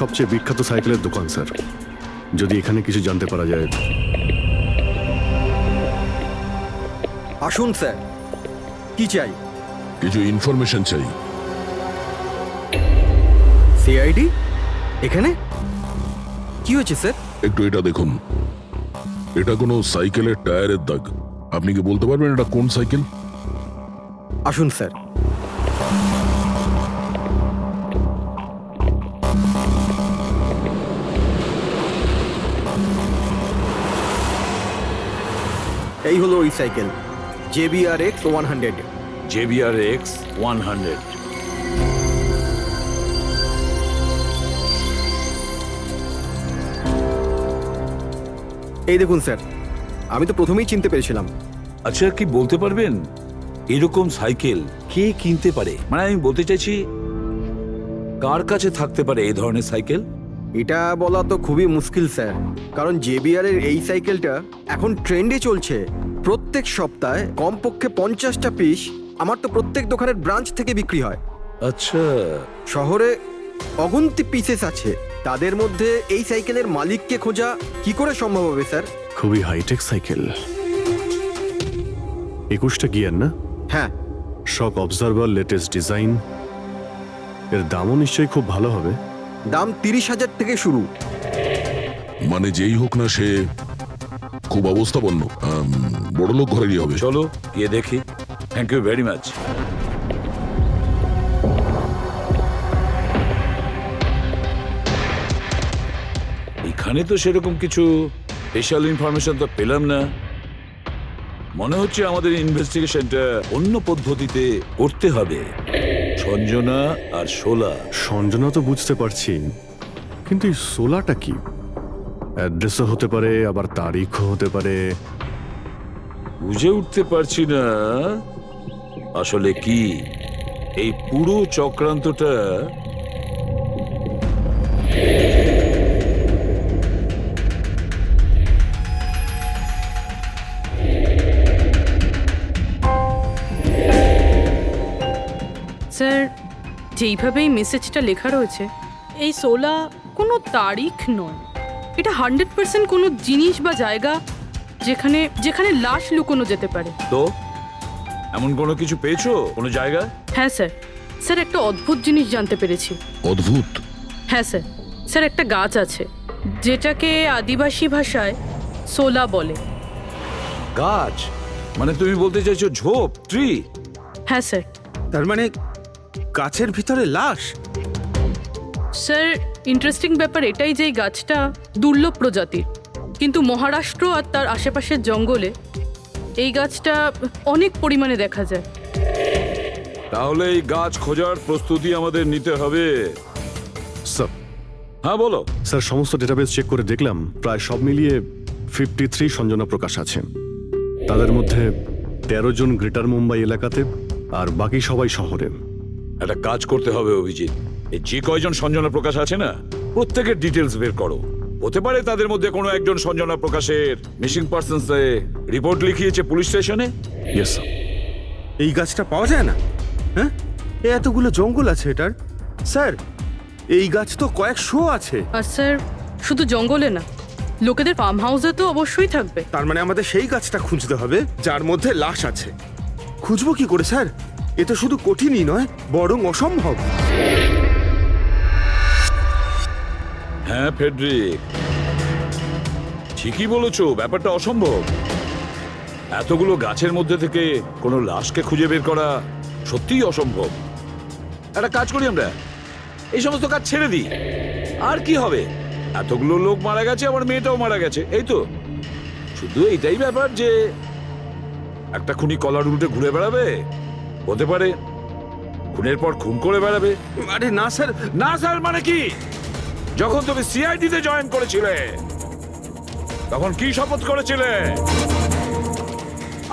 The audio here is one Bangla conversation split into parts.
সবচেয়ে বিখ্যাত সাইকেলের দোকান স্যার, যদি এখানে কিছু জানতে পারা যায়। আসুন স্যার, কি চাই? কিছু ইনফরমেশন চাই। সিআইডি এখানে কি হয়েছে স্যার? একটু এটা দেখুন, এটা কোনো সাইকেলের টায়ারের দাগ। আপনি কি বলতে পারবেন এটা কোন সাইকেল? আসুন স্যার। এই হলো ওই সাইকেল, JBRX 100। JBRX 100। এই দেখুন স্যার, আমি তো প্রথমেই চিনতে পেরেছিলাম। আচ্ছা, কি বলতে পারবেন এরকম সাইকেল কে কিনতে পারে? মানে আমি বলতে চাইছি, কার কাছে থাকতে পারে এই ধরনের সাইকেল? এটা বলা তো খুবই মুশকিল স্যার, কারণ JBR এর এই সাইকেলটা এখন ট্রেন্ডে চলছে। প্রত্যেক সপ্তাহে কমপক্ষে 50টা পিস আমার তো প্রত্যেক দোকানের ব্রাঞ্চ থেকে বিক্রি হয়। আচ্ছা, শহরে অগুন্তি পিসেস আছে, তাদের মধ্যে এই সাইকেলের মালিককে খোঁজা কি করে সম্ভব হবে স্যার? খুবই হাইটেক সাইকেল, 21টা গিয়ার না? হ্যাঁ। শক অবজারভার, লেটেস্ট ডিজাইন। এর দামও নিশ্চয়ই খুব ভালো হবে। দাম 30,000 থেকে শুরু। মানে যেই হোক না সে খুব অবস্থাপন্ন, বড়লোক ঘরেরই হবে। চলো গিয়ে দেখি। Thank you very much. এখানে তো সেরকম কিছু স্পেশাল ইনফরমেশন তো পেলাম না। মনে হচ্ছে আমাদের ইনভেস্টিগেশনটা অন্য পদ্ধতিতে করতে হবে। সঞ্জনা আর শোলা। সঞ্জনা তো বুঝতে পারছি, কিন্তু এই সোলাটা কি? অ্যাড্রেসও হতে পারে, আবার তারিখও হতে পারে। বুঝে উঠতে পারছি না আসলে কি এই পুরো চক্রান্তটা। স্যার, যেইভাবে এই মেসেজটা লেখা রয়েছে, এই সোলা কোনো তারিখ নয়। এটা 100% কোনো জিনিস বা জায়গা যেখানে যেখানে লাশ লুকোনো যেতে পারে। তো এমন কোনো কিছু পেয়েছো কোনো জায়গা? হ্যাঁ স্যার, স্যার একটা অদ্ভুত জিনিস জানতে পেরেছি। অদ্ভুত? হ্যাঁ স্যার, স্যার একটা গাছ আছে যেটাকে আদিবাসী ভাষায় সোলা বলে। গাছ? মানে তুমি বলতে চাইছো ঝোপ, ট্রি? হ্যাঁ স্যার। তার মানে গাছের ভিতরে লাশ? স্যার, ইন্টারেস্টিং ব্যাপার এটাই যে এই গাছটা দুর্লভ প্রজাতির, কিন্তু মহারাষ্ট্র আর তার আশেপাশের জঙ্গলে এই গাছটা অনেক পরিমাণে দেখা যায়। তাহলে এই গাছ খোঁজার প্রস্তুতি আমাদের নিতে হবে। স্যার, হ্যাঁ বলো। স্যার সমস্ত ডেটাবেস চেক করে দেখলাম, প্রায় সব মিলিয়ে 53 সঞ্জনা প্রকাশ আছে। তাদের মধ্যে 13 জন গ্রেটার মুম্বাই এলাকাতে, আর বাকি সবাই শহরে। একটা কাজ করতে হবে অভিজিৎ, এই যে কয়জন সঞ্জনা প্রকাশ আছে না, প্রত্যেকের ডিটেলস বের করো। হতে পারে তাদের মধ্যে কোনো একজন সঞ্জনা প্রকাশের মিসিং পারসনস রিপোর্ট লিখিয়েছে পুলিশ স্টেশনে। Yes sir. এই গাছটা পাওয়া যায় না? হ্যাঁ, এতগুলো জঙ্গল আছে এটার। স্যার, এই গাছ তো কয়েকশো আছে। আর স্যার, শুধু জঙ্গলে না, লোকেদের ফার্ম হাউসে তো অবশ্যই থাকবে। তার মানে আমাদের সেই গাছটা খুঁজতে হবে যার মধ্যে লাশ আছে। খুঁজবো কি করে স্যার? এ তো শুধু কঠিনই নয়, বরং অসম্ভব। হ্যাঁ ফেডরিক, ঠিকই বলেছো, ব্যাপারটা অসম্ভব। এতগুলো গাছের মধ্যে থেকে কোনো লাশকে খুঁজে বের করা সত্যিই অসম্ভব। একটা কাজ করি আমরা, এই সমস্ত কাজ ছেড়ে দিই। আর কি হবে, এতগুলো লোক মারা গেছে, আমার মেয়েটাও মারা গেছে, এই তো। শুধু এইটাই ব্যাপার যে একটা খুনি কলার উল্টে ঘুরে বেড়াবে, হতে পারে খুনের পর খুন করে বেড়াবে। আরে না স্যার। না স্যার মানে কি? যখন তুমি সিআইডি তে জয়েন করেছিলে তখন কি শপথ করেছিলে?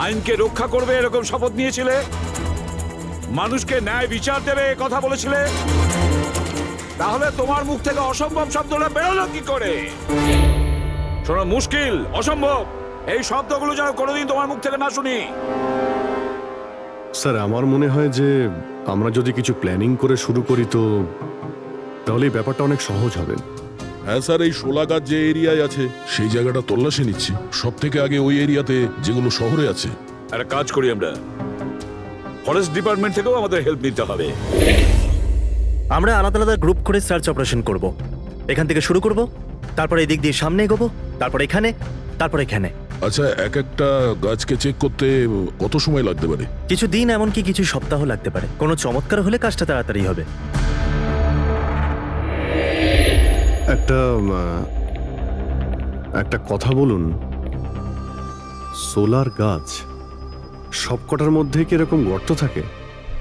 আইনকে রক্ষা করবে এরকম শপথ নিয়েছিলে? মানুষকে ন্যায় বিচার দেবে কথা বলেছিলে? তাহলে তোমার মুখ থেকে অসম্ভব শব্দটা বেরোলো কি করে? শোনা মুশকিল, অসম্ভব, এই শব্দগুলো যেন কোনোদিন তোমার মুখ থেকে না শুনি। স্যার আমার মনে হয় যে আমরা যদি কিছু প্ল্যানিং করে শুরু করি তো তাহলে এই ব্যাপারটা অনেক সহজ হবে। হ্যাঁ স্যার, এই শোলা গাছ যে এরিয়ায় আছে সেই জায়গাটা তল্লাশি নিচ্ছি। সব থেকে আগে ওই এরিয়াতে যেগুলো শহরে আছে। একটা কাজ করি আমরা, ফরেস্ট ডিপার্টমেন্ট থেকেও আমাদের হেল্প নিতে হবে। আমরা আলাদা আলাদা গ্রুপ করে সার্চ অপারেশন করব। এখান থেকে শুরু করব, তারপর এই দিক দিয়ে সামনে এগোবো, তারপর এখানে, তারপর এখানে। আচ্ছা, এক একটা গাছকে চেক করতে কত সময় লাগতে পারে? কিছু দিন, এমনকি কিছু সপ্তাহ লাগতে পারে। কোনো চমৎকার হলে কাজটা তাড়াতাড়ি হবে। একটা কথা বলুন, সোলার গাছ সবকটার মধ্যে কি এরকম গর্ত থাকে?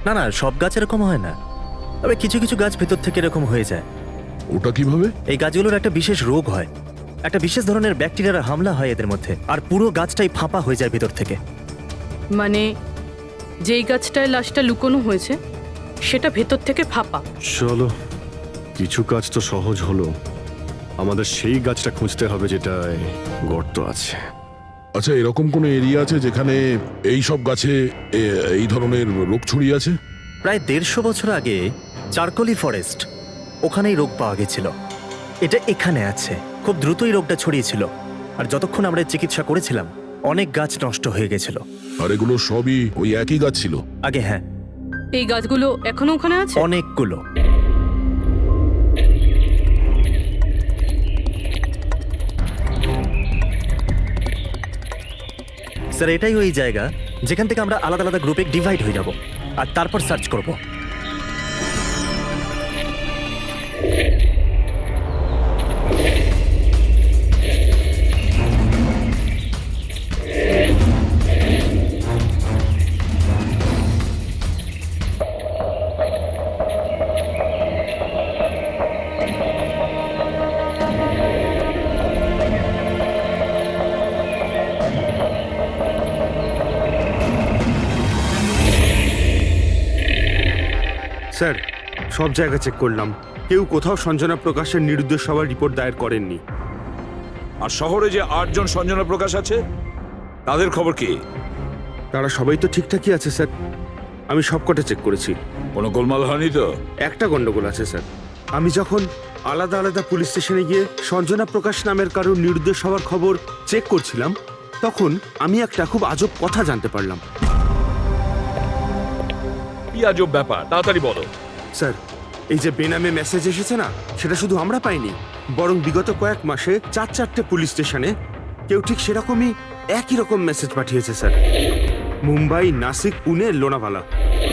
না না, সব গাছ এরকম হয় না, তবে কিছু কিছু গাছ ভেতর থেকে এরকম হয়ে যায়। ওটা কিভাবে? এই গাছগুলোর একটা বিশেষ রোগ হয়, একটা বিশেষ ধরনের ব্যাকটেরিয়ার হামলা হয় এদের মধ্যে, আর পুরো গাছটাই ফাঁপা হয়ে যায় ভেতর থেকে। মানে যেই গাছটায় লাশটা লুকোনো হয়েছে সেটা ভেতর থেকে ফাঁপা। চলো, কিছু কাজ তো সহজ হলো। আমাদের সেই গাছটা খুঁজতে হবে যেটায় গর্ত আছে। আচ্ছা, এরকম কোনো এরিয়া আছে যেখানে এই সব গাছে এই ধরনের রোগ ছড়িয়ে আছে? প্রায় 150 বছর আগে চারকোলি ফরেস্ট, ওখানেই রোগ পাওয়া গেছিল। এটা এখানে আছে। খুব দ্রুতই রোগটা ছড়িয়েছিল, আর যতক্ষণ আমরা এর চিকিৎসা করেছিলাম অনেক গাছ নষ্ট হয়ে গেছিল। আর এগুলো সবই ওই একই গাছ ছিল? আগে হ্যাঁ, এই গাছগুলো এখনো ওখানে আছে? অনেকগুলো। স্যার, এটাই ওই জায়গা যেখান থেকে আমরা আলাদা আলাদা গ্রুপে ডিভাইড হয়ে যাব, আর তারপর সার্চ করব। স্যার, সব জায়গা চেক করলাম, কেউ কোথাও সঞ্জনা প্রকাশের নিরুদ্দেশ হওয়ার রিপোর্ট দায়ের করেননি। আর শহরে যে 8 জন সঞ্জনা প্রকাশ আছে তাদের খবর কি? তারা সবাই তো ঠিকঠাকই আছে স্যার, আমি সবকটা চেক করেছি। কোনো গোলমাল হয়নি তো? একটা গন্ডগোল আছে স্যার। আমি যখন আলাদা আলাদা পুলিশ স্টেশনে গিয়ে সঞ্জনা প্রকাশ নামের কারোর নিরুদ্দেশ হওয়ার খবর চেক করছিলাম, তখন আমি একটা খুব আজব কথা জানতে পারলাম। কি আজব ব্যাপার, তাড়াতাড়ি বলো। স্যার, এই যে বেনামে মেসেজ এসেছে না, সেটা শুধু আমরা পাইনি, বরং বিগত কয়েক মাসে 4-4টে পুলিশ স্টেশনে কেউ ঠিক সেরকমই একই রকম মেসেজ পাঠিয়েছে স্যার। মুম্বাই, নাসিক, পুনে, লোনাভালা।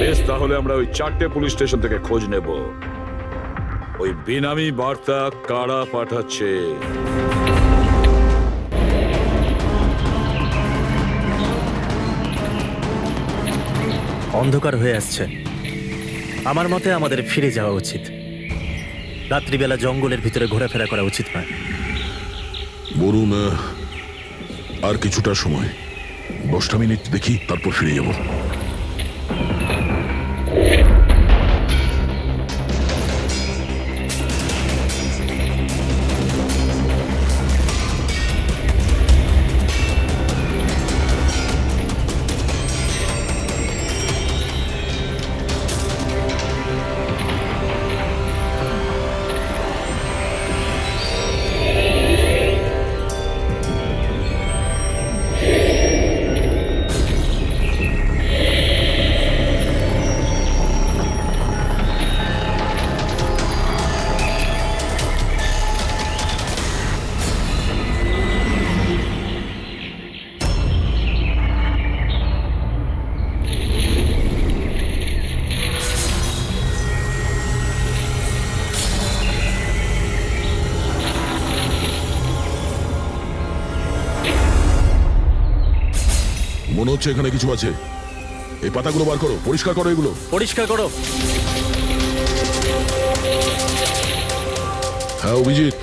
বেশ, তাহলে আমরা ওই 4টে পুলিশ স্টেশন থেকে খোঁজ নেব। ওই বেনামি বার্তা কারা পাঠাচ্ছে? অন্ধকার হয়ে আসছে, আমার মতে আমাদের ফিরে যাওয়া উচিত। রাত্রিবেলা জঙ্গলের ভিতরে ঘোরাফেরা করা উচিত নয়। বলুন, আর কিছুটা সময়, 10টা মিনিট দেখি, তারপর ফিরে যাব। মনে হচ্ছে এখানে কিছু আছে। এই পাতাগুলো বার করো, পরিষ্কার করো এগুলো। পরিষ্কার করো। হ্যাঁ অভিজিৎ,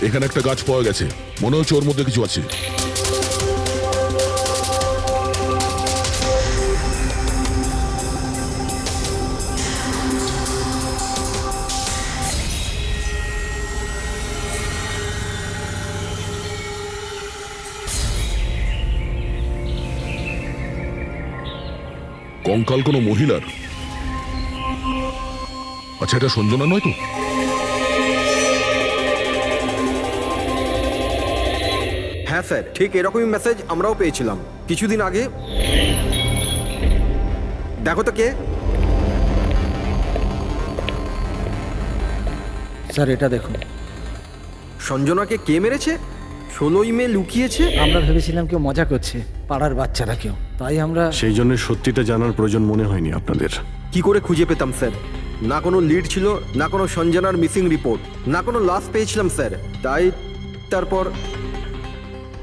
এখানে একটা গাছ পাওয়া গেছে, মনে হচ্ছে ওর মধ্যে কিছু আছে। কঙ্কাল কোনো মহিলার? আচ্ছা, এটা সঞ্জনা নয় তো? হ্যাঁ স্যার, ঠিক এরকমই মেসেজ আমরাও পেয়েছিলাম কিছুদিন আগে। দেখো তো কে। স্যার এটা দেখুন। সঞ্জনাকে কে মেরেছে? 16ই মে লুকিয়েছে। আমরা ভেবেছিলাম কেউ মজা করছে, পাড়ার বাচ্চারা কেউ, তাই আমরা সেই জন্য সত্যিটা জানার প্রয়োজন মনে হয়নি আপনাদের। কি করে খুঁজে পেতাম স্যার? না কোনো লিড ছিল, না কোনো সঞ্জনার মিসিং রিপোর্ট, না কোনো লাশ পেয়েছিলাম স্যার। তাই তারপর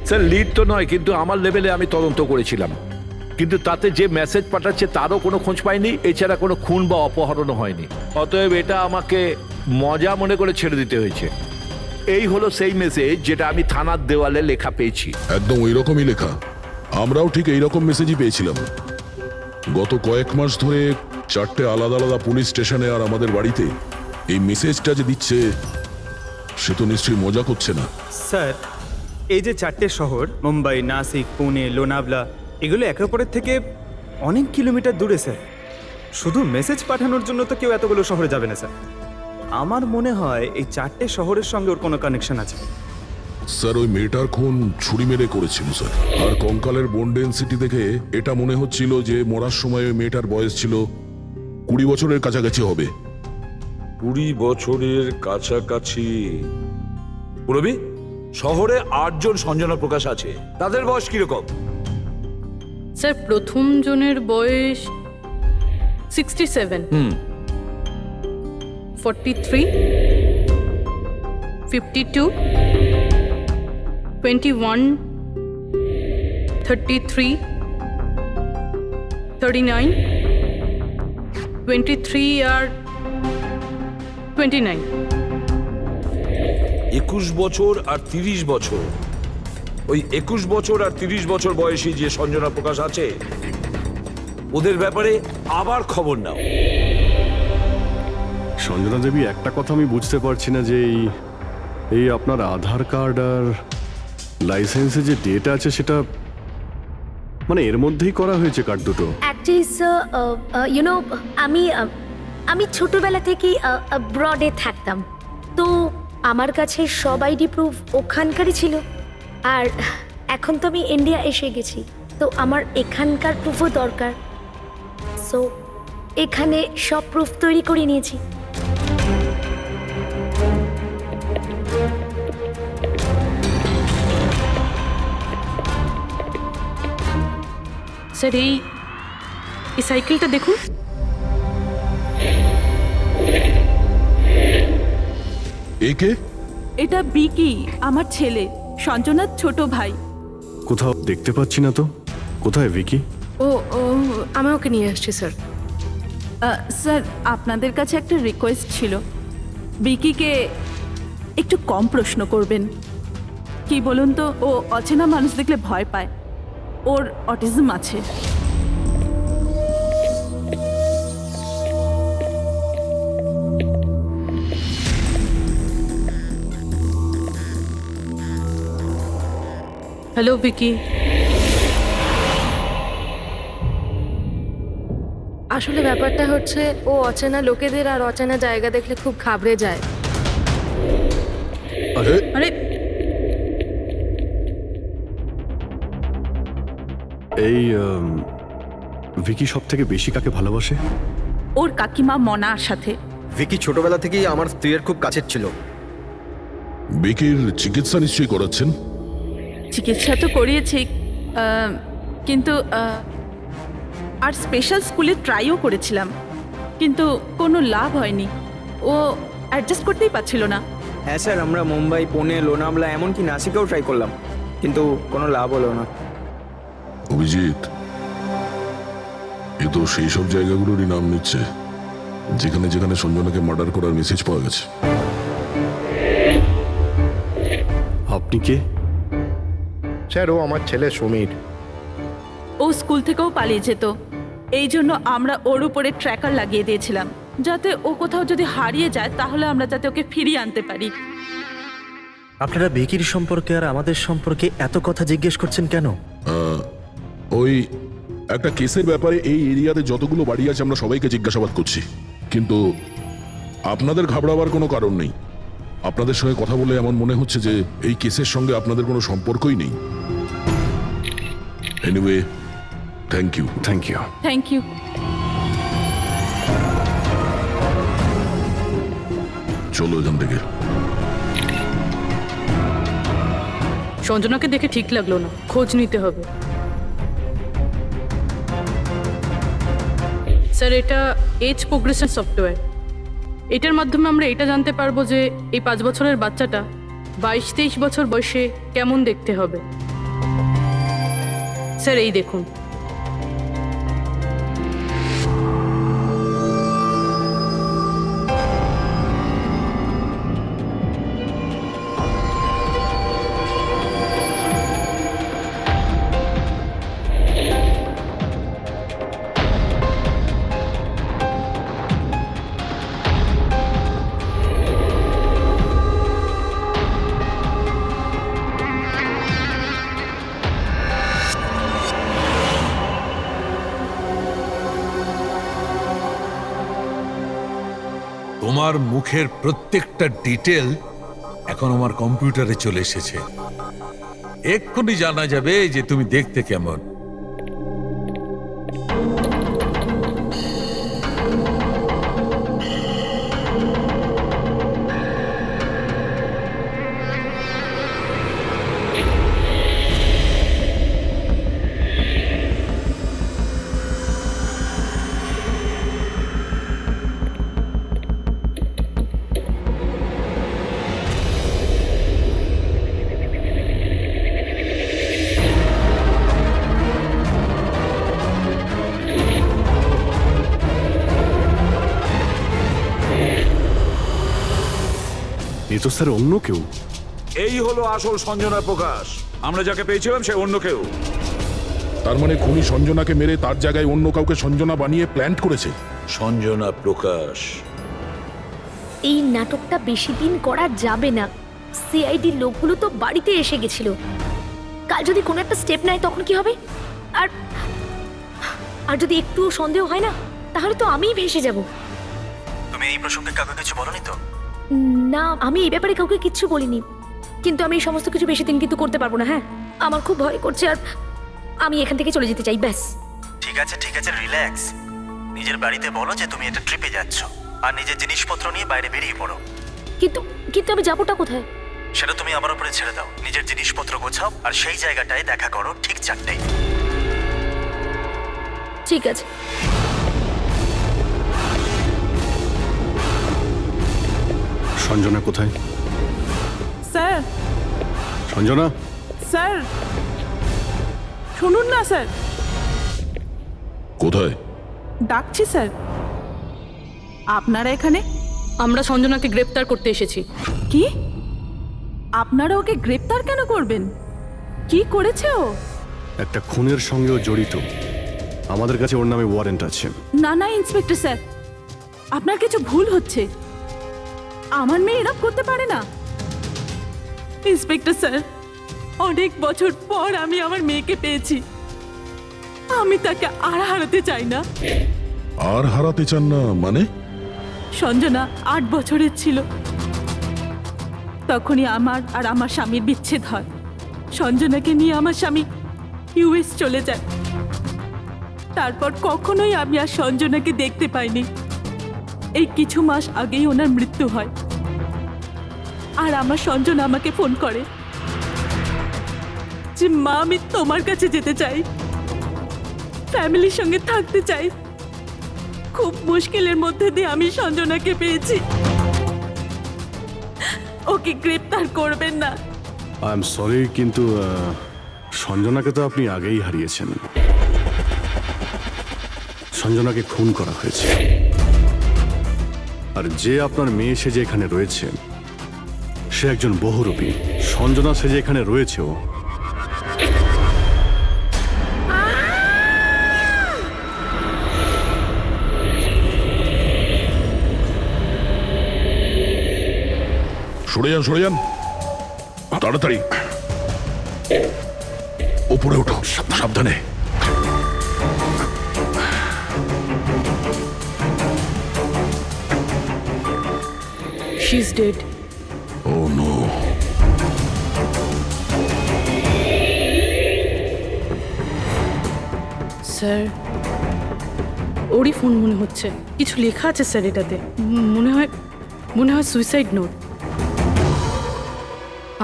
স্যার লিড তো নয়, কিন্তু আমার লেভেলে আমি তদন্ত করেছিলাম, কিন্তু তাতে যে মেসেজ পাঠাচ্ছে তারও কোনো খোঁজ পাইনি, এছাড়া কোনো খুন বা অপহরণও হয়নি। অতএব এটা আমাকে মজা মনে করে ছেড়ে দিতে হয়েছে। এই হলো সেই মেসেজ যেটা আমি থানার দেওয়ালে লেখা পেয়েছি। একদম ওই রকমই লেখা। আমরাও ঠিক এই রকম মেসেজই পেয়েছিলাম। গত কয়েক মাস ধরে 4টে আলাদা আলাদা পুলিশ স্টেশনে আর আমাদের বাড়িতে এই মেসেজটা যে দিচ্ছে, সে তো নিশ্চয়ই মজা করছে না। স্যার, এই যে 4টে শহর মুম্বাই, নাসিক, পুনে, লোনাভলা, এগুলো একে অপরের থেকে অনেক কিলোমিটার দূরে স্যার। শুধু মেসেজ পাঠানোর জন্য তো কেউ এতগুলো শহরে যাবে না স্যার। আমার মনে হয় এই 4টে শহরের সঙ্গে ওর কোনো কানেকশন আছে। স্যার ওই মেয়েটার খুন ছুরি মেরে করেছিল স্যার। আর কঙ্কালের বোন ডেন্সিটি দেখে এটা মনে হচ্ছিল যে মরার সময় ওই মেয়েটার বয়স ছিল 20 বছরের কাছাকাছি হবে। 20 বছরের কাছাকাছি। পুরবি, শহরে 8 জন সঞ্জনা প্রকাশ আছে, তাদের বয়স কিরকম? স্যার প্রথম জনের বয়স 67, 43, 52, 21, 33, 39, 23 আর 29। 21 বছর আর 30 বছর। ওই 21 বছর আর 30 বছর বয়সী যে সঞ্জনা প্রকাশ আছে, ওদের ব্যাপারে আবার খবর নাও। সঞ্জনা দেবী, একটা কথা আমি বুঝতে পারছি না যে এই আপনার আধার কার্ড আর লাইসেন্সে যে ডেট আছে সেটা মানে এর মধ্যেই করা হয়েছে কার্ড দুটো। অ্যাকচুয়ালি স্যার, আমি ছোটবেলা থেকেই ব্রডে থাকতাম, তো আমার কাছে সব আইডি প্রুফ ওখানকারই ছিল। আর এখন তো আমি ইন্ডিয়া এসে গেছি, তো আমার এখানকার প্রুফও দরকার। সো এখানে সব প্রুফ তৈরি করে নিয়েছি। স্যার এই সাইকেলটা দেখুন। একে এটা বিকি, আমার ছেলে, সঞ্জনার ছোট ভাই। কোথাও দেখতে পাচ্ছি না তো। কোথায় ভিকি? ও আমি ওকে নিয়ে আসছি স্যার। স্যার আপনাদের কাছে একটা রিকোয়েস্ট ছিল, বিকিকে একটু কম প্রশ্ন করবেন। কি বলুন তো, ও অচেনা মানুষ দেখলে ভয় পায়, ওর অটিজম আছে। হ্যালো ভিকি। আসলে ব্যাপারটা হচ্ছে, ও অচেনা লোকেদের আর অচেনা জায়গা দেখলে খুব ঘাবড়ে যায়। আরে আরে এই ভিকি সব থেকে বেশি কাকে ভালোবাসে? ওর কাকিমা মনার সাথে। ভিকি ছোটবেলা থেকেই আমার স্ত্রীর খুব কাছের ছিল। বিকির চিকিৎসা নিশ্চয়ই করাচ্ছেন? চিকিৎসা তো করিয়েছি, কিন্তু আর স্পেশাল স্কুলে ট্রাইও করেছিলাম, কিন্তু কোনো লাভ হয়নি। ও অ্যাডজাস্ট করতেই পারছিল না। হ্যাঁ স্যার, আমরা মুম্বাই, পুনে, লোনাভলা, এমনকি নাসিকেও ট্রাই করলাম, কিন্তু কোনো লাভ হলো না। অভিজিৎ, এ তো সেই সব জায়গাগুলোরই নাম নিচ্ছে যেখানে যেখানে সঞ্জনাকে মার্ডার করার মেসেজ পাওয়া গেছে। আপনি কে? স্যার ও আমার ছেলে সমীর। ও স্কুল থেকেও পালিয়ে যেত, এই জন্য আমরা ওর উপরে ট্র্যাকার লাগিয়ে দিয়েছিলাম, যাতে ও কোথাও যদি হারিয়ে যায় তাহলে আমরা যাতে ওকে ফিরিয়ে আনতে পারি। আপনারা বেকির সম্পর্কে আর আমাদের সম্পর্কে এত কথা জিজ্ঞেস করছেন কেন? ওই একটা কেসের ব্যাপারে এই এরিয়াতে যতগুলো বাড়ি আছে আমরা সবাইকে জিজ্ঞাসাবাদ করছি, কিন্তু আপনাদের ঘাবড়াবার কোনো কারণ নেই। আপনাদের সঙ্গে কথা বলে এমন মনে হচ্ছে যে এই কেসের সঙ্গে আপনাদের কোনো সম্পর্কই নেই। Anyway, thank you. Thank you. Thank you. চলো এখান থেকে। সঞ্জনাকে দেখে ঠিক লাগলো না, খোঁজ নিতে হবে। স্যার, এটা এজ প্রোগ্রেশন সফটওয়্যার। এটার মাধ্যমে আমরা এটা জানতে পারবো যে এই 5 বছরের বাচ্চাটা 22-23 বছর বয়সে কেমন দেখতে হবে। স্যার, এই দেখুন। তোমার মুখের প্রত্যেকটা ডিটেল এখন আমার কম্পিউটারে চলে এসেছে। এক্ষুনি জানা যাবে যে তুমি দেখতে কেমন। এ তো স্যার অন্য কেউ। এই হলো আসল সঞ্জনা প্রকাশ। আমরা যাকে পেয়েছিলাম সে অন্য কেউ। তার মানে খুনি সঞ্জনাকে মেরে তার জায়গায় অন্য কাউকে সঞ্জনা বানিয়ে প্ল্যান্ট করেছে। সঞ্জনা প্রকাশ। এই নাটকটা বেশি দিন করা যাবে না। সিআইডির লোকগুলো তো বাড়িতে এসে গেছিল। কাল যদি কোনো একটা স্টেপ নেয় তখন কি হবে? আর আর যদি একটুও সন্দেহ হয় না, তাহলে তো আমিই ভেসে যাব। তুমি এই প্রসঙ্গে কাউকে কিছু বলনি তো? না, আমি এই ব্যাপারে কাউকে কিচ্ছু বলিনি। কিন্তু আমি এই সমস্ত কিছু বেশি দিন কিন্তু করতে পারবো না। হ্যাঁ, আমার খুব ভয় করছে আর আমি এখান থেকে চলে যেতে চাই, ব্যাস। ঠিক আছে ঠিক আছে, রিল্যাক্স। নিজের বাড়িতে বলো যে তুমি এটা ট্রিপে যাচ্ছ আর নিজের জিনিসপত্র নিয়ে বাইরে বেরিয়ে পড়ো। কিন্তু কিন্তু আমি যাবোটা কোথায়? সেটা তুমি আমার উপরে ছেড়ে দাও। নিজের জিনিসপত্র গোছাও আর সেই জায়গাটায় দেখা করো ঠিক 4টায়। ঠিক আছে। সঞ্জনা কোথায়? স্যার, সঞ্জনা? স্যার শুনুন না স্যার, কোথায়? ডাকছি স্যার। আপনারা এখানে? আমরা সঞ্জনাকে গ্রেপ্তার করতে এসেছি। কি? আপনারা ওকে গ্রেপ্তার কেন করবেন? কি করেছে ও? একটা খুনের সঙ্গেও জড়িত। আমাদের কাছে ওর নামে ওয়ারেন্ট আছে। না না ইন্সপেক্টর স্যার, আপনার কিছু ভুল হচ্ছে। আমার মেয়ে এরকম করতে পারে না। ইন্সপেক্টর স্যার, অনেক বছর পর আমি আমার মেয়েকে পেয়েছি। আমি তাকে আর হারাতে চাই না। আর হারাতে চান না মানে? সঞ্জনা 8 বছরের ছিল, তখনই আমার আর আমার স্বামীর বিচ্ছেদ হয়। সঞ্জনাকে নিয়ে আমার স্বামী ইউএস চলে যায়। তারপর কখনোই আমি আর সঞ্জনাকে দেখতে পাইনি। এই কিছু মাস আগেই ওনার মৃত্যু হয়। আর আমার সঞ্জনা আমাকে ফোন করে যে মা, আমি তোমার কাছে যেতে চাই, ফ্যামিলির সঙ্গে থাকতে চাই। খুব মুশকিলের মধ্যে দিয়ে আমি সঞ্জনাকে পেয়েছি। ওকে গ্রেপ্তার করবেন না। আই এম সরি, কিন্তু সঞ্জনাকে তো আপনি আগেই হারিয়েছেন। সঞ্জনাকে খুন করা হয়েছে। আর যে আপনার মেয়ে সেজে এখানে রয়েছে সে একজন বহুরূপী। সঞ্জনা সেজে এখানে রয়েছেও। সরে যান, সরে যান, তাড়াতাড়ি ওপরে ওঠো, সাবধানে। She is dead. স্যার ওরই ফোন মনে হচ্ছে। কিছু লেখা আছে স্যার এটাতে। মনে হয় সুইসাইড নোট।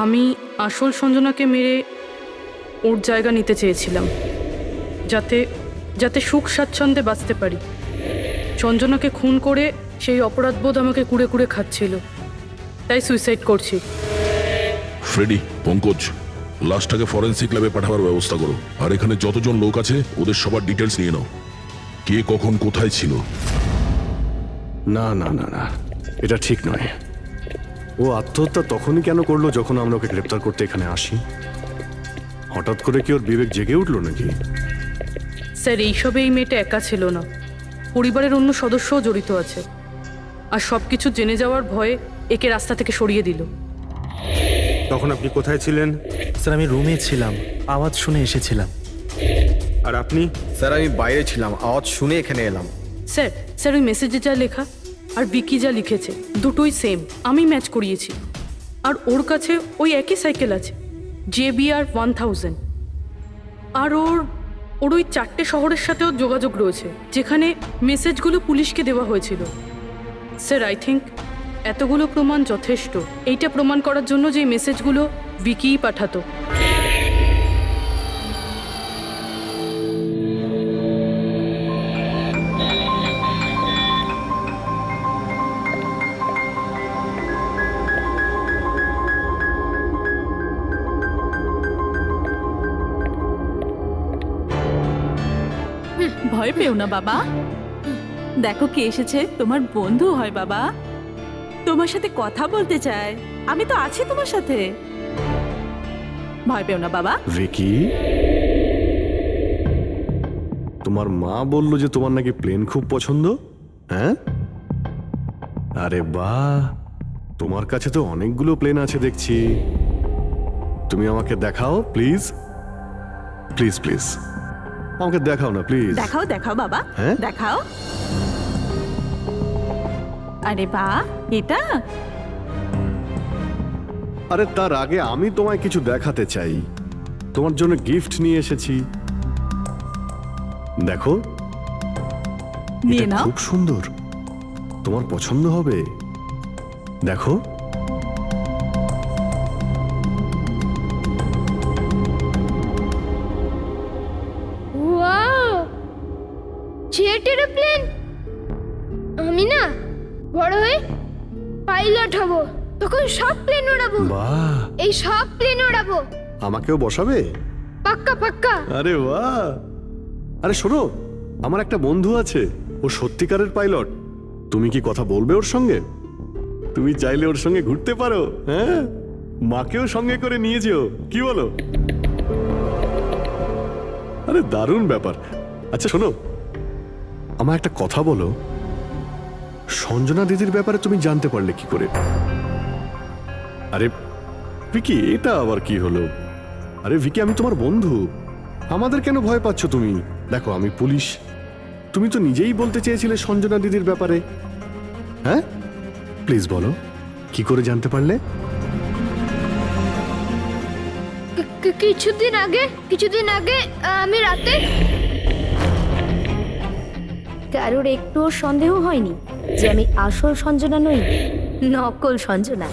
আমি আসল সঞ্জনাকে মেরে ওর জায়গা নিতে চেয়েছিলাম, যাতে সুখ স্বাচ্ছন্দ্যে বাঁচতে পারি। সঞ্জনাকে খুন করে সেই অপরাধবোধ আমাকে কুড়ে কুড়ে খাচ্ছিল, তাই সুইসাইড করছি। ফ্রেডি, পঙ্কজ, লাশটাকে ফরেন্সিক ল্যাবে পাঠাবার ব্যবস্থা করো। আর এখানে যতজন লোক আছে ওদের সবার ডিটেলস নিয়ে নাও, কে কখন কোথায় ছিল। না না না না, এটা ঠিক নয়। ও আত্মহত্যা তখনই কেন করলো যখন আমরা ওকে গ্রেপ্তার করতে এখানে আসি? হঠাৎ করে কি ওর বিবেক জেগে উঠলো নাকি? স্যার এইসবে এই মেয়েটা একা ছিল না, পরিবারের অন্য সদস্যও জড়িত আছে। আর সব কিছু জেনে যাওয়ার ভয়ে একে রাস্তা থেকে সরিয়ে দিল। তখন আপনি কোথায় ছিলেন? স্যার আমি রুমে ছিলাম, আওয়াজ শুনে এসেছিলাম। আর আপনি? স্যার আমি বাইরে ছিলাম, আওয়াজ শুনে এখানে এলাম। স্যার ওই মেসেজে যা লেখা আর বিকি যা লিখেছে দুটোই সেম, আমি ম্যাচ করিয়েছি। আর ওর কাছে ওই একই সাইকেল আছে, JBR 1000। আর ওর ওই 4টে শহরের সাথেও যোগাযোগ রয়েছে যেখানে মেসেজগুলো পুলিশকে দেওয়া হয়েছিল। স্যার আই থিঙ্ক এতগুলো প্রমাণ যথেষ্ট এইটা প্রমাণ করার জন্য যে এই মেসেজগুলো বিকিই পাঠাতো। ভয় পেও না বাবা, দেখো কে এসেছে, তোমার বন্ধু হয় বাবা, তোমার সাথে কথা বলতে চায়। আমি তো আছি তোমার সাথে, ভয় পেও না বাবা। ভিকি, তোমার মা বলল যে তোমার নাকি প্লেন খুব পছন্দ, হ্যাঁ? আরে বাহ, তোমার কাছে তো অনেকগুলো প্লেন আছে দেখছি। তুমি আমাকে দেখাও প্লিজ, প্লিজ প্লিজ আমাকে দেখাও না প্লিজ। দেখাও দেখাও বাবা, হ্যাঁ? দেখাও। আরে বাহ, এটা আরে তার আগে আমি তোমায় কিছু দেখাতে চাই। তোমার জন্য গিফট নিয়ে এসেছি, দেখো। নিয়ে এটা নাও। খুব সুন্দর, তোমার পছন্দ হবে, দেখো। Wow, jet aeroplane! আমি না বড় হয়ে পাইলট হব, তখন সব প্লেন উড়াবো। বাহ, এই সব প্লেন উড়াবো, আমাকেও বসাবে? পাক্কা পাক্কা। আরে বাহ, আরে শোনো, আমার একটা বন্ধু আছে, ও সত্যিকারের পাইলট। তুমি কি কথা বলবে ওর সঙ্গে? তুমি চাইলে ওর সঙ্গে ঘুরতে পারো, হ্যাঁ? মাকেও সঙ্গে করে নিয়ে যেও, কি বলো? আরে দারুণ ব্যাপার। আচ্ছা শোনো, আমার একটা কথা বলো, সঞ্জনা দিদির ব্যাপারে তুমি জানতে পারলে কি করে? আরে ভিকি, এটা আবার কি হলো? আরে ভিকি, আমি তোমার বন্ধু, আমাদের কেন ভয় পাচ্ছ তুমি? দেখো আমি পুলিশ, তুমি তো নিজেই বলতে চেয়েছিলে সঞ্জনা দিদির ব্যাপারে, হ্যাঁ? প্লিজ বলো, কি করে জানতে পারলে? কিছুদিন আগে আমি রাতে। কারোর একটুও সন্দেহ হয়নি যে আমি আসল সঞ্জনা নই, নকল সঞ্জনা।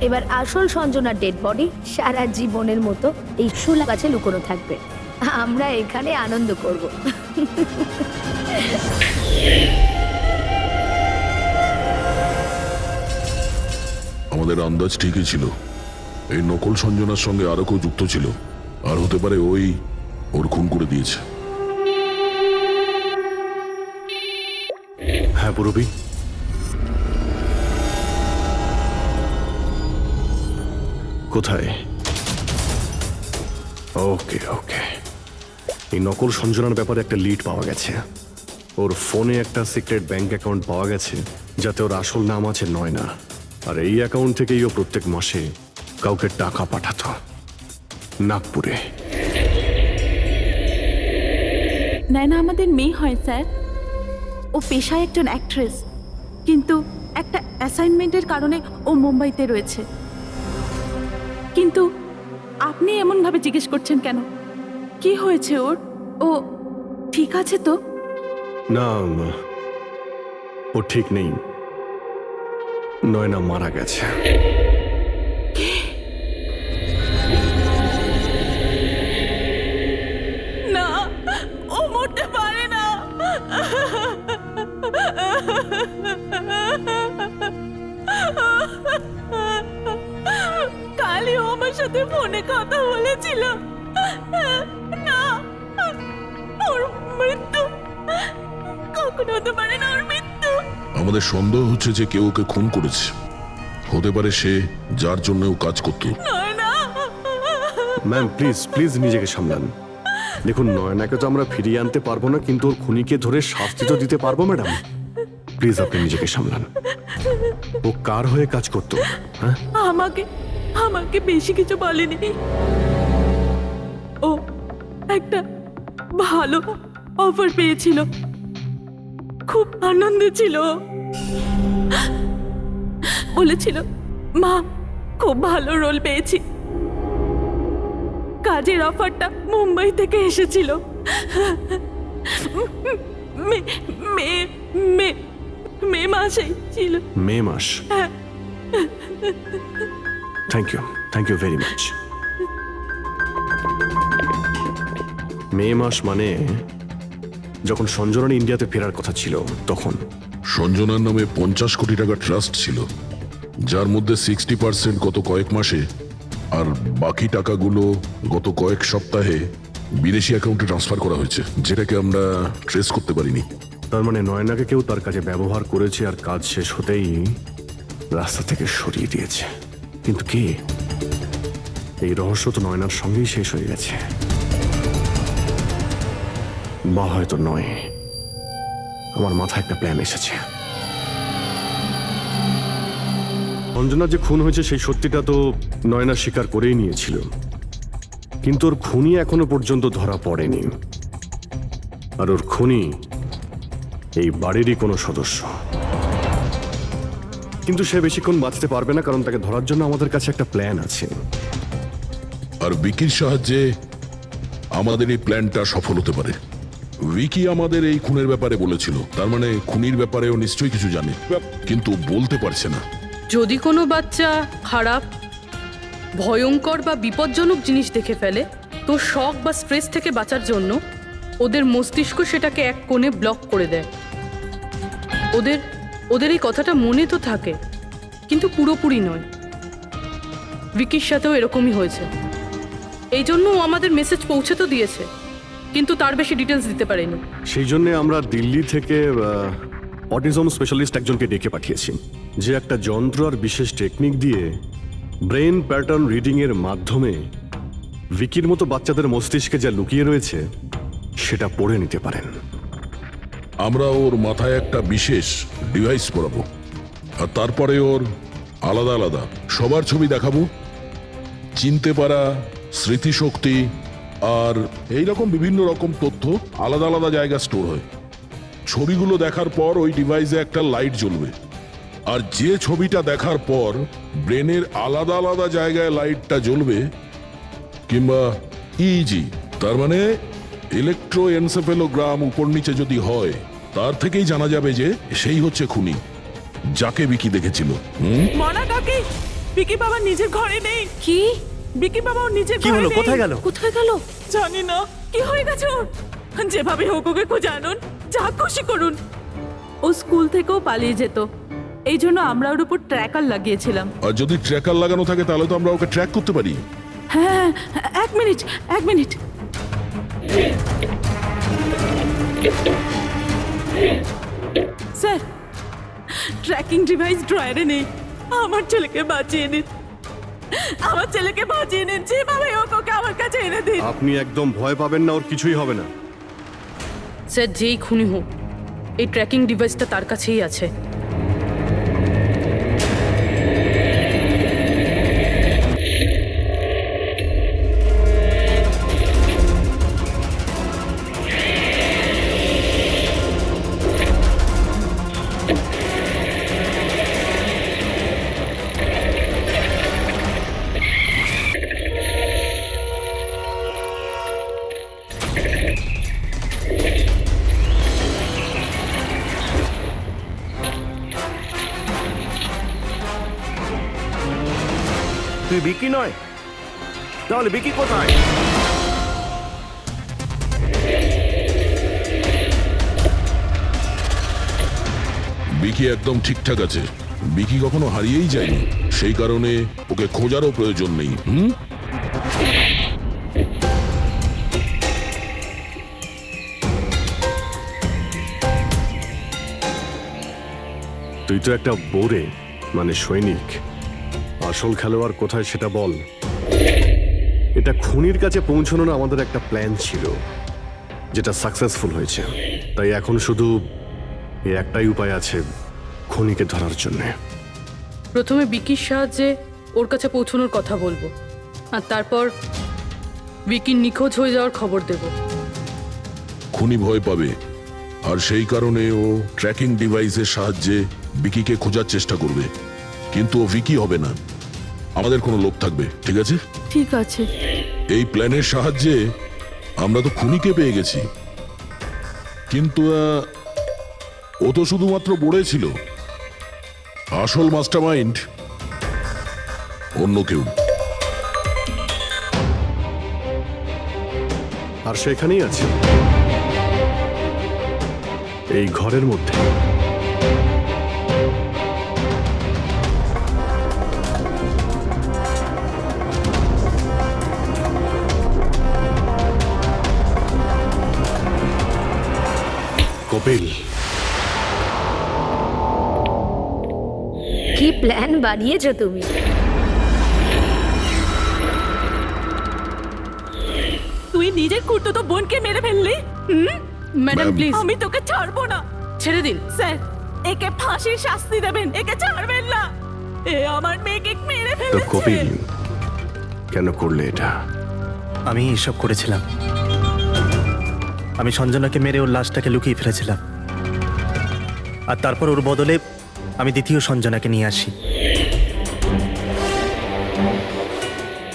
এবার আসল সঞ্জনার ডেড বডি সারা জীবনের মতো এই শুলা গাছে লুকোনো থাকবে। আমরা এখানে আনন্দ করব। আমাদের আন্দাজ ঠিকই ছিল, এই নকল সঞ্জনার সঙ্গে আরো কেউ যুক্ত ছিল, আর হতে পারে ওই ওর খুন করে দিয়েছে। হ্যাঁ পুরবি, কোথায়? ওকে ওকে, এই নকল সঞ্জনার ব্যাপারে একটা লিড পাওয়া গেছে। ওর ফোনে একটা সিক্রেট ব্যাংক অ্যাকাউন্ট পাওয়া গেছে যাতে ওর আসল নাম আছে নয়না। আর এই অ্যাকাউন্ট থেকেই ও প্রত্যেক মাসে কাউকে টাকা পাঠাতো নাগপুরে। নয়না আমাদের মেয়ে হয় স্যার, ও পেশায় একজন অ্যাক্ট্রেস, কিন্তু একটা অ্যাসাইনমেন্টের কারণে ও মুম্বাইতে রয়েছে। কিন্তু আপনি এমনভাবে জিজ্ঞেস করছেন কেন? কি হয়েছে ওর? ও ঠিক আছে তো? না, ও ঠিক নেই। নয়না মারা গেছে। না, ও মরতে পারে না। কালই ও আমার সাথে ফোনে কথা বলেছিল। না, ওর মৃত্যু কখনো হতে পারে না, ওর মৃত্যু। আমাদের সন্দেহ হচ্ছে যে কেউ ওকে খুন করেছে। হতে পারে সে যার জন্য ও কাজ করত। নয়না, ম্যাম প্লিজ প্লিজ নিজেকে সামলান। দেখুন, নয়নাকে তো আমরা ফিরিয়ে আনতে পারবো না, কিন্তু ওর খুনিকে ধরে শাস্তি তো দিতে পারবো ম্যাডাম। প্লিজ আপনি নিজেকে সামলান। ও কার হয়ে কাজ করতো? হ্যাঁ, আমাকে বেশি কিছু বলেনি। ও একটা ভালো অফার পেয়েছিল, খুব আনন্দে ছিল। বলেছিল, মা খুব ভালো রোল পেয়েছি। কাজের অফারটা মুম্বাই থেকে এসেছিল। মে মাসেই ছিল। মে মাস। Thank you very much. May মাস মানে যখন সঞ্জনা ইন্ডিয়াতে ফেরার কথা ছিল তখন। সঞ্জনার নামে 50 কোটি টাকা ট্রাস্ট ছিল, যার মধ্যে 60% গত কয়েক মাসে আর বাকি টাকাগুলো গত কয়েক সপ্তাহে বিদেশি অ্যাকাউন্টে ট্রান্সফার করা হয়েছে, যেটাকে আমরা ট্রেস করতে পারিনি। তার মানে নয়নাকে কেউ তার কাজে ব্যবহার করেছে আর কাজ শেষ হতেই রাস্তা থেকে সরিয়ে দিয়েছে। কিন্তু কে? এই রহস্য তো নয়নার সঙ্গেই শেষ হয়ে গেছে, বা হয়তো নয়। আমার মাথায় একটা প্ল্যান এসেছে। অঞ্জনা যে খুন হয়েছে সেই সত্যিটা তো নয়না স্বীকার করেই নিয়েছিল, কিন্তু ওর খুনি এখনো পর্যন্ত ধরা পড়েনি। আর ওর খুনি এই বাড়িরই কোনো সদস্য। কিন্তু সে বেশিক্ষণ বাঁচতে পারবে না, কারণ তাকে ধরার জন্য আমাদের কাছে একটা প্ল্যান আছে। আর বিকির সাহায্যে আমাদের এই প্ল্যানটা সফল হতে পারে। উইকি আমাদের এই খুনের ব্যাপারে বলেছিল, তার মানে খুনির ব্যাপারেও নিশ্চয়ই কিছু জানে, কিন্তু বলতে পারছে না। যদি কোনো বাচ্চা খারাপ, ভয়ঙ্কর বা বিপজ্জনক জিনিস দেখে ফেলে, তো শক বা স্ট্রেস থেকে বাঁচার জন্য ওদের মস্তিষ্ক সেটাকে এক কোণে ব্লক করে দেয়। ওদের এই কথাটা মনে তো থাকে, কিন্তু পুরোপুরি নয়। ভিকির সাথেও এরকমই হয়েছে। এই জন্য ও আমাদের মেসেজ পৌঁছে তো দিয়েছে, কিন্তু তার বেশি ডিটেলস দিতে পারেনি। সেই জন্য আমরা দিল্লি থেকে অটিজম স্পেশালিস্ট একজনকে ডেকে পাঠিয়েছি, যে একটা যন্ত্র আর বিশেষ টেকনিক দিয়ে ব্রেন প্যাটার্ন রিডিং এর মাধ্যমে ভিকির মতো বাচ্চাদের মস্তিষ্কে যা লুকিয়ে রয়েছে সেটা পড়ে নিতে পারেন। আমরা ওর মাথায় একটা বিশেষ ডিভাইস পরাবো, আর তারপরে ওর আলাদা আলাদা সবার ছবি দেখাবো। চিনতে পারা, স্মৃতিশক্তি আর এইরকম বিভিন্ন রকম তথ্য আলাদা আলাদা জায়গায় স্টোর হয়। ছবিগুলো দেখার পর ওই ডিভাইসে একটা লাইট জ্বলবে, আর যে ছবিটা দেখার পর ব্রেনের আলাদা আলাদা জায়গায় লাইটটা জ্বলবে, কিংবা ইজি তার মানে ইলেকট্রোএনসেফেলোগ্রাম উপর নিচে যদি হয়, তার থেকেই জানা যাবে যে সেই হচ্ছে খুনি, যাকে বিকি দেখেছিল। মনা কাকি, বিকি বাবা নিজের ঘরে নেই। কি? বিকি বাবা ওর নিজের কি ঘরে হলো? নেই। কোথায় গেল? কোথায় গেল জানি না। কি হয়ে গেছে ওর? যেভাবে হোক ওকে খুঁজে আনুন, যা খুশি করুন। ও স্কুল থেকেও পালিয়ে যেত, এই জন্য আমরা ওর উপর ট্র্যাকার লাগিয়েছিলাম। আর যদি ট্র্যাকার লাগানো থাকে তাহলে তো আমরা ওকে ট্র্যাক করতে পারি। হ্যাঁ, এক মিনিট। স্যার, ট্র্যাকিং ডিভাইস ড্রয়ারে নেই। আমার ছেলেকে বাঁচিয়ে নিন, যেভাবে হোক ওকে আমার কাছে এনে দিন। আপনি একদম ভয় পাবেন না, ওর কিছুই হবে না। স্যার, যেই খুনি হোক, এই ট্র্যাকিং ডিভাইসটা তার কাছেই আছে। তুই বিকি নয়? তাহলে বিকি কোথায়? বিকি একদম ঠিকঠাক আছে। বিকি কখনো হারিয়েই যায়নি, সেই কারণে ওকে খোঁজারও প্রয়োজন নেই। তুই তো একটা বোরে, মানে সৈনিক। আসল খেলোয়াড় কোথায় সেটা বল। এটা খুনির কাছে পৌঁছানোর আমাদের একটা প্ল্যান ছিল, যেটা সাকসেসফুল হয়েছে। তাই এখন শুধু এই একটাই উপায় আছে খুনিকে ধরার জন্যে। প্রথমে বিকির সাহায্যে ওর কাছে পৌঁছানোর কথা বলবো, আর তারপর বিকির নিখোঁজ হয়ে যাওয়ার খবর দেব। খুনি ভয় পাবে, আর সেই কারণে ও ট্র্যাকিং ডিভাইসের সাহায্যে বিকিকে খোঁজার চেষ্টা করবে। কিন্তু ও ভিকি হবে না, আমাদের কোনো লোক থাকবে, ঠিক আছে? ঠিক আছে। এই প্ল্যানের সাহায্যে আমরা তো খুনিকে পেয়ে গেছি, কিন্তু ও তো শুধুমাত্র বোড়ে ছিল। আসল মাস্টারমাইন্ড অন্য কেউ। আর সেখানেই আছে, এই ঘরের মধ্যে। কপিল, কি প্ল্যান বানিয়েছো তুমি? তুই নিজের খুড়তুতো বোনকে মেরে ফেললি। Madam ma'am. প্লিজ আমি তোকে ছাড়বো না। ছেড়ে দিন। স্যার, একে ফাঁসির শাস্তি দেবেন, একে ছাড়বেন না। এ আমার মেয়েকে মেরে তো ফেলেছে। কপিল কেন করলে এটা? আমি এসব করেছিলাম। আমি সঞ্জনাকে মেরে ওর লাশটাকে লুকিয়ে ফেলেছিলাম, আর তারপর ওর বদলে আমি দ্বিতীয় সঞ্জনাকে নিয়ে আসি।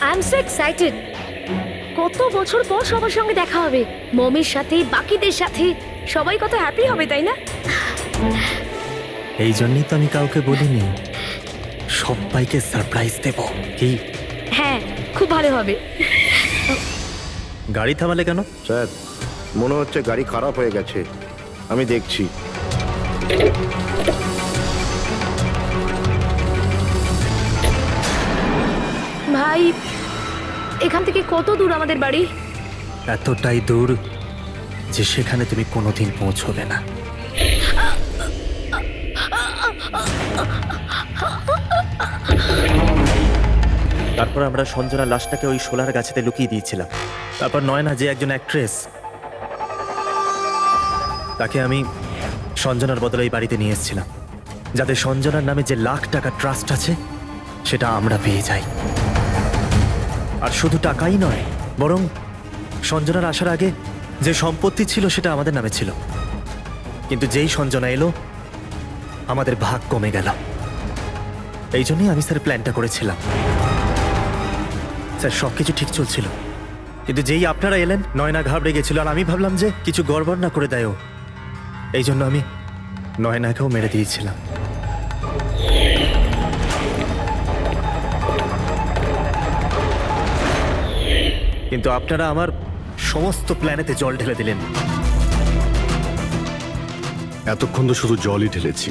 I am so excited. কত বছর পর সবার সঙ্গে দেখা হবে, মমির সাথে, বাকিদের সাথে। সবাই কত হ্যাপি হবে, তাই না? এই জন্যই তো আমি কাউকে বলিনি, সবাইকে সারপ্রাইজ দেব। কি হ্যাঁ, খুব ভালো হবে। গাড়ি থামালে কেন? স্যার, মনে হচ্ছে গাড়ি খারাপ হয়ে গেছে, আমি দেখছি। ভাই, এখান থেকে কত দূর আমাদের বাড়ি? এতটাই দূর যে সেখানে তুমি কোনোদিন পৌঁছবে না। তারপর আমরা সঞ্জনা লাশটাকে ওই শোলার গাছেতে লুকিয়ে দিয়েছিলাম। তারপর নয়না, যে একজন অ্যাক্ট্রেস, তাকে আমি সঞ্জনার বদলে এই বাড়িতে নিয়ে এসেছিলাম, যাতে সঞ্জনার নামে যে লাখ টাকা ট্রাস্ট আছে সেটা আমরা পেয়ে যাই। আর শুধু টাকাই নয়, বরং সঞ্জনার আসার আগে যে সম্পত্তি ছিল সেটা আমাদের নামে ছিল। কিন্তু যেই সঞ্জনা এলো, আমাদের ভাগ কমে গেল। এই জন্যই আমি স্যার প্ল্যানটা করেছিলাম। স্যার, সবকিছু ঠিক চলছিল, কিন্তু যেই আপনারা এলেন, নয়না ঘাবড়ে গেছিল, আর আমি ভাবলাম যে কিছু গড়বড় না করে দেয় ও। এই জন্য আমি নয়নাকেও মেরে দিয়েছিলাম। কিন্তু আপনারা আমার সমস্ত প্ল্যানেতে জল ঢেলে দিলেন। এতক্ষণ তো শুধু জলই ঢেলেছি।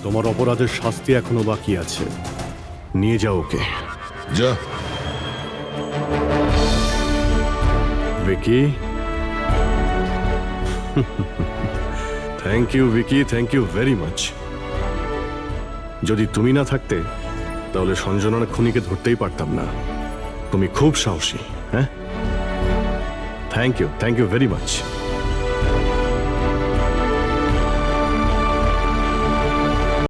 তোমার অপরাধের শাস্তি এখনো বাকি আছে। নিয়ে যাও ওকে। যা। Vicky, thank you Vicky, thank you very much. যদি তুমি না থাকতে তাহলে সঞ্জনার খুনিকে ধরতেই পারতাম না। তুমি খুব সাহসী। হ্যাঁ, থ্যাংক ইউ ভেরি মাচ।